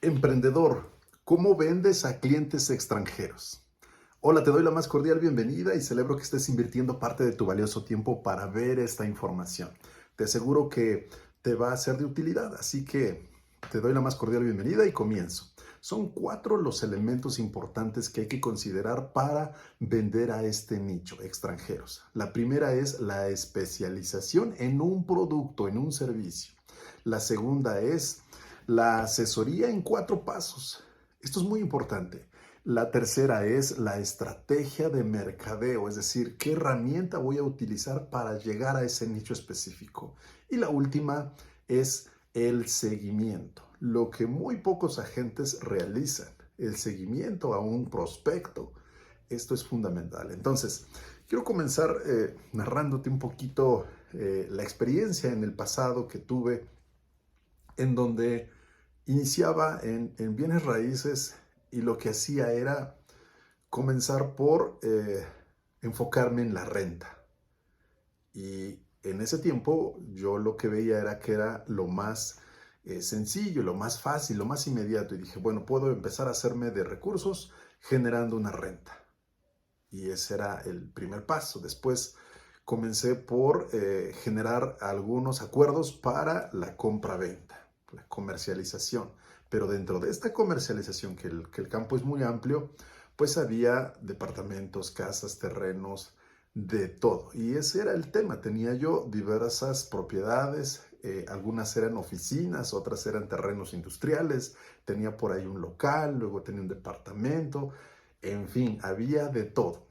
Emprendedor, ¿cómo vendes a clientes extranjeros? Hola, te doy la más cordial bienvenida y celebro que estés invirtiendo parte de tu valioso tiempo para ver esta información. Te aseguro que te va a ser de utilidad, así que te doy la más cordial bienvenida y comienzo. Son 4 los elementos importantes que hay que considerar para vender a este nicho, extranjeros. La primera es la especialización en un producto, en un servicio. La segunda es la asesoría en 4 pasos. Esto es muy importante. La tercera es la estrategia de mercadeo, es decir, qué herramienta voy a utilizar para llegar a ese nicho específico. Y la última es el seguimiento, lo que muy pocos agentes realizan, el seguimiento a un prospecto. Esto es fundamental. Entonces, quiero comenzar narrándote un poquito la experiencia en el pasado que tuve en donde iniciaba en bienes raíces y lo que hacía era comenzar por enfocarme en la renta. Y en ese tiempo yo lo que veía era que era lo más sencillo, lo más fácil, lo más inmediato. Y dije, bueno, puedo empezar a hacerme de recursos generando una renta. Y ese era el primer paso. Después comencé por generar algunos acuerdos para la compra-venta, la comercialización. Pero dentro de esta comercialización, que el campo es muy amplio, pues había departamentos, casas, terrenos, de todo. Y ese era el tema. Tenía yo diversas propiedades, algunas eran oficinas, otras eran terrenos industriales, tenía por ahí un local, luego tenía un departamento, en fin, había de todo.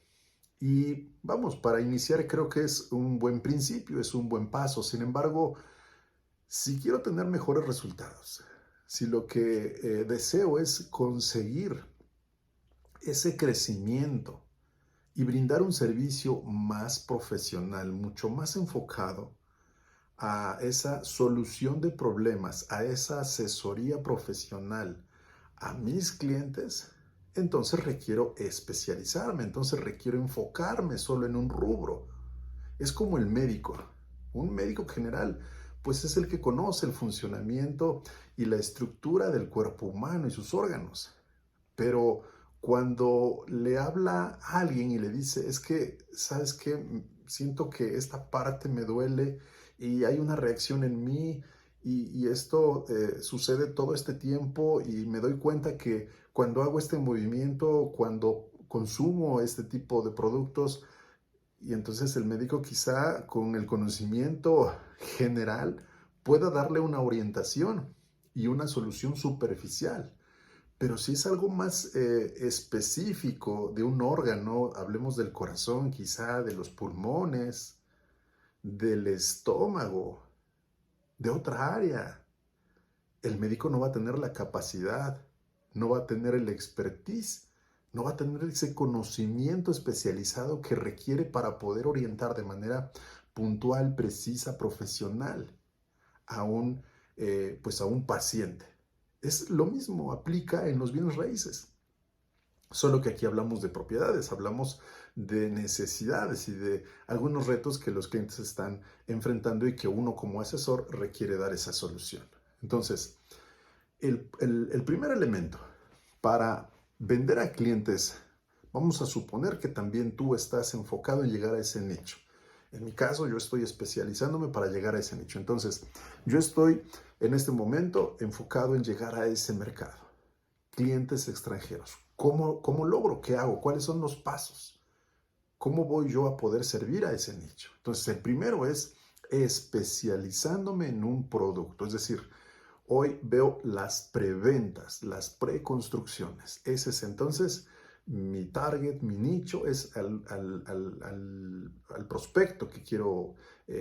Y vamos, para iniciar creo que es un buen principio, es un buen paso. Sin embargo, si quiero tener mejores resultados, si lo que deseo es conseguir ese crecimiento y brindar un servicio más profesional, mucho más enfocado a esa solución de problemas, a esa asesoría profesional a mis clientes, entonces requiero especializarme, entonces requiero enfocarme solo en un rubro. Es como el médico. Un médico general, pues es el que conoce el funcionamiento y la estructura del cuerpo humano y sus órganos. Pero cuando le habla a alguien y le dice, es que, ¿sabes qué? Siento que esta parte me duele y hay una reacción en mí y esto sucede todo este tiempo y me doy cuenta que cuando hago este movimiento, cuando consumo este tipo de productos, y entonces el médico quizá con el conocimiento general pueda darle una orientación y una solución superficial. Pero si es algo más específico de un órgano, hablemos del corazón, quizá de los pulmones, del estómago, de otra área, el médico no va a tener la capacidad, no va a tener el expertise, no va a tener ese conocimiento especializado que requiere para poder orientar de manera puntual, precisa, profesional a pues a un paciente. Es lo mismo, aplica en los bienes raíces. Solo que aquí hablamos de propiedades, hablamos de necesidades y de algunos retos que los clientes están enfrentando y que uno como asesor requiere dar esa solución. Entonces, el primer elemento para vender a clientes, vamos a suponer que también tú estás enfocado en llegar a ese nicho. En mi caso, yo estoy especializándome para llegar a ese nicho. Entonces, yo estoy en este momento enfocado en llegar a ese mercado. Clientes extranjeros. ¿Cómo logro? ¿Qué hago? ¿Cuáles son los pasos? ¿Cómo voy yo a poder servir a ese nicho? Entonces, el primero es especializándome en un producto. Es decir, hoy veo las preventas, las preconstrucciones. Ese es entonces mi target, mi nicho, es al prospecto que quiero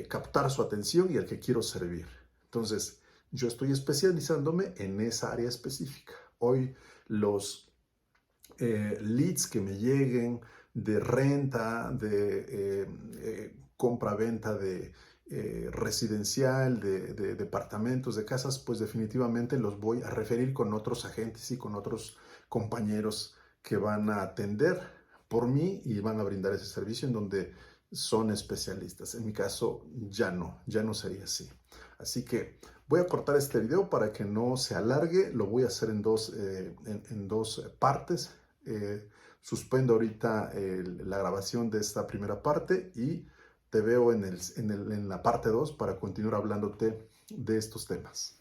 captar su atención y al que quiero servir. Entonces, yo estoy especializándome en esa área específica. Hoy los leads que me lleguen de renta, de compra-venta de residencial, de departamentos, de casas, pues definitivamente los voy a referir con otros agentes y con otros compañeros que van a atender por mí y van a brindar ese servicio en donde son especialistas. En mi caso ya no sería así. Así que Voy a cortar este video para que no se alargue. Lo voy a hacer en dos partes. Suspendo ahorita la grabación de esta primera parte y te veo en la parte 2 para continuar hablándote de estos temas.